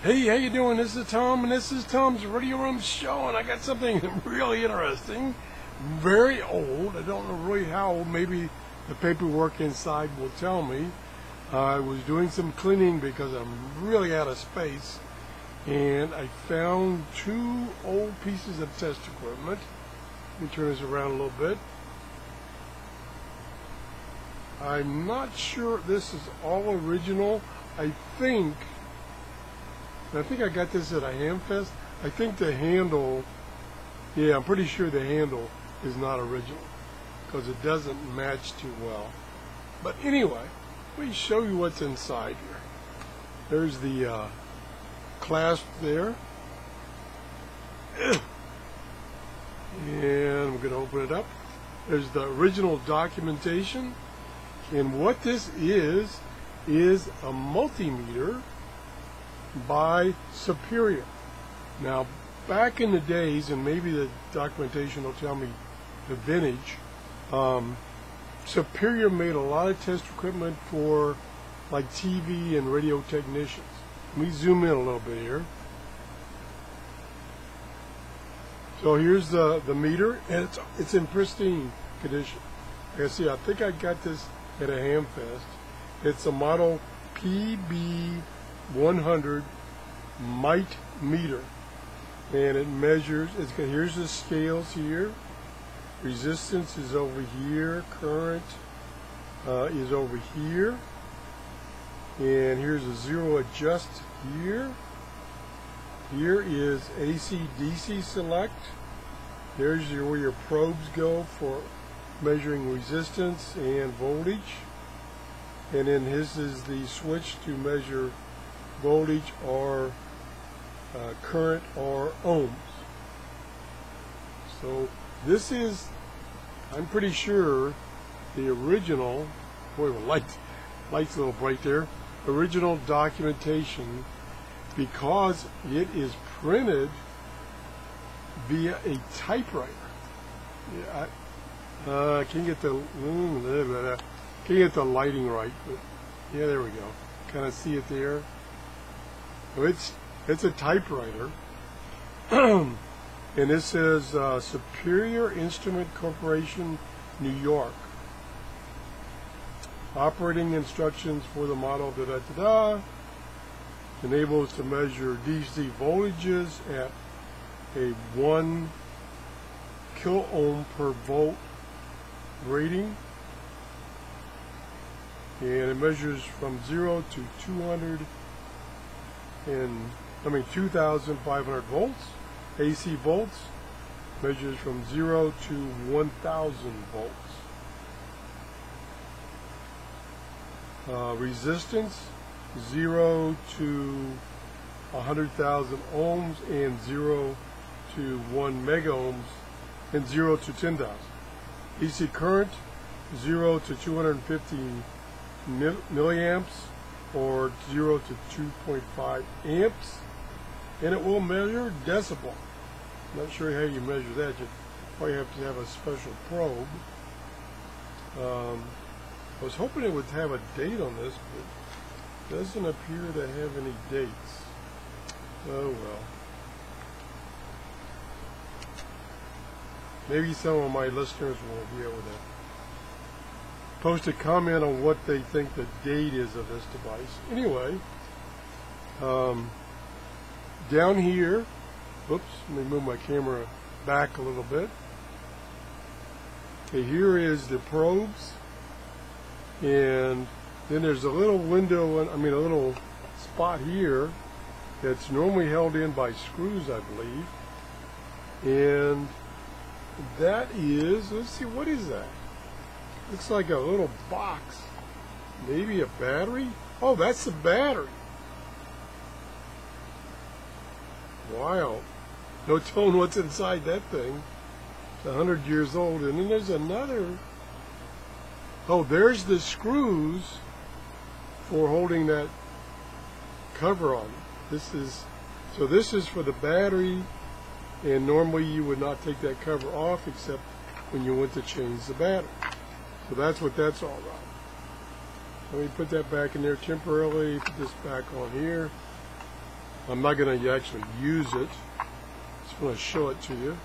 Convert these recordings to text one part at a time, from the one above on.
Hey, how you doing? This is Tom, and this is Tom's Radio Room Show, and I got something really interesting, very old. I don't know really how old. Maybe the paperwork inside will tell me. I was doing some cleaning because I'm really out of space, and I found two old pieces of test equipment. Let me turn this around a little bit. I'm not sure this is all original. I think I got this at a Hamfest. I think the handle, yeah, I'm pretty sure the handle is not original because it doesn't match too well. But anyway, let me show you what's inside here. There's the clasp there. And I'm going to open it up. There's the original documentation. And what this is a multimeter by Superior. Now, back in the days, and maybe the documentation will tell me the vintage, Superior made a lot of test equipment for like TV and radio technicians. Let me zoom in a little bit here. So here's the meter, and it's in pristine condition. Like I see, I think I got this at a Hamfest. It's a model PB100 mite meter, and it measures. Here's the scales here. Resistance is over here. Current is over here, and here's a zero adjust here. Here is AC/DC select. There's where your probes go for measuring resistance and voltage. And then this is the switch to measure voltage or current or ohms. So this is, I'm pretty sure, the original, boy, the light's a little bright there, original documentation, because it is printed via a typewriter. Yeah, I can't get the lighting right, but yeah, there we go. Kind of see it there. So it's a typewriter, and it says Superior Instrument Corporation, New York. Operating instructions for the model enables to measure DC voltages at a 1 kiloohm per volt rating, and it measures from 0 to 2,500 volts. AC volts measures from 0 to 1,000 volts. Resistance 0 to 100,000 ohms, and 0 to 1 mega ohms, and 0 to 10,000. DC current 0 to 250 milliamps, or 0 to 2.5 amps, and it will measure decibel. I'm not sure how you measure that. You probably have to have a special probe. I was hoping it would have a date on this, but it doesn't appear to have any dates. Oh well. Maybe some of my listeners will be able to post a comment on what they think the date is of this device. Anyway, down here, oops, let me move my camera back a little bit. Okay, here is the probes, and then there's a little window, a little spot here that's normally held in by screws, I believe. And that is, let's see, what is that? Looks like a little box. Maybe a battery? Oh, that's the battery. Wow. No telling what's inside that thing. It's 100 years old. And then there's another. Oh, there's the screws for holding that cover on. This is for the battery, and normally you would not take that cover off except when you went to change the battery. So that's what that's all about. Let me put that back in there temporarily, put this back on here. I'm not going to actually use it. Just want to show it to you.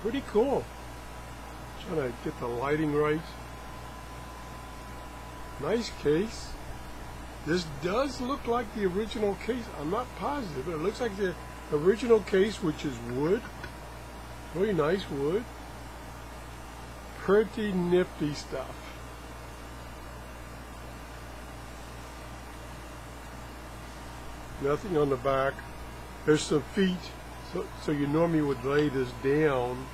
Pretty cool. Trying to get the lighting right. Nice case. This does look like the original case. I'm not positive, but it looks like the original case, which is wood. Really nice wood. Pretty nifty stuff. Nothing on the back. There's some feet, so you normally would lay this down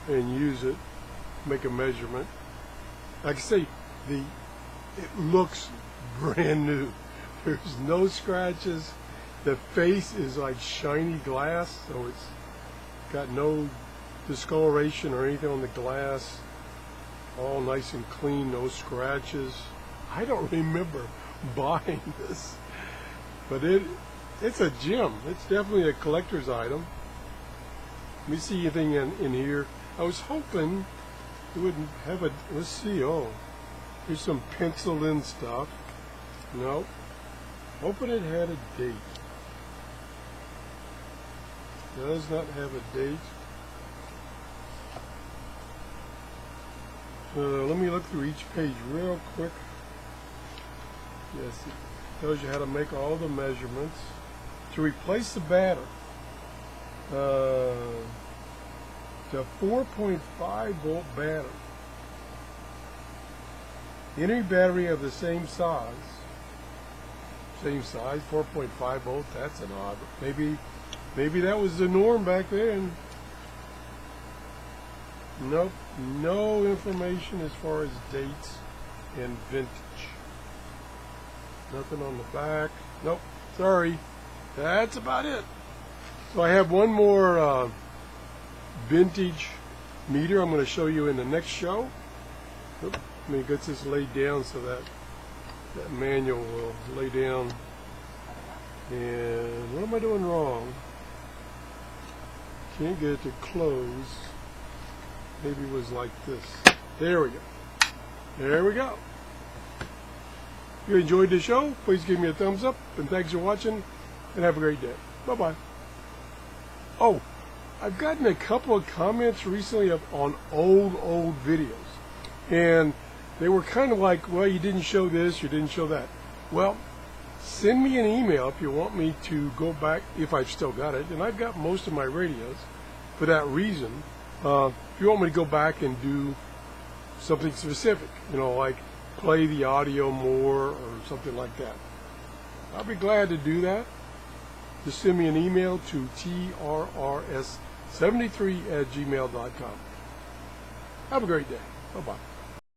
and use it, make a measurement. Like I say, it looks brand new. There's no scratches. The face is like shiny glass, so it's got no discoloration or anything on the glass. All nice and clean, no scratches. I don't remember buying this, but it's a gem. It's definitely a collector's item. Let me see anything in here. I was hoping it wouldn't have a, let's see, oh, here's some penciled in stuff. Nope. Hoping it had a date. Does not have a date. Let me look through each page real quick. Yes, it tells you how to make all the measurements. To replace the battery, the 4.5 volt battery. Any battery of the same size, 4.5 volt, that's an odd. Maybe that was the norm back then. Nope, no information as far as dates and vintage. Nothing on the back. Nope, sorry. That's about it. So I have one more vintage meter I'm going to show you in the next show. Let me get this laid down so that manual will lay down. And what am I doing wrong? Can't get it to close. Maybe it was like this. There we go. There we go. If you enjoyed the show, please give me a thumbs up, and thanks for watching, and have a great day. Bye-bye. Oh, I've gotten a couple of comments recently on old videos, and they were kind of like, well, you didn't show this, you didn't show that. Well, send me an email if you want me to go back, if I've still got it, and I've got most of my radios for that reason. If you want me to go back and do something specific, you know, like play the audio more or something like that, I'll be glad to do that. Just send me an email to TRRS73@gmail.com. Have a great day. Bye-bye.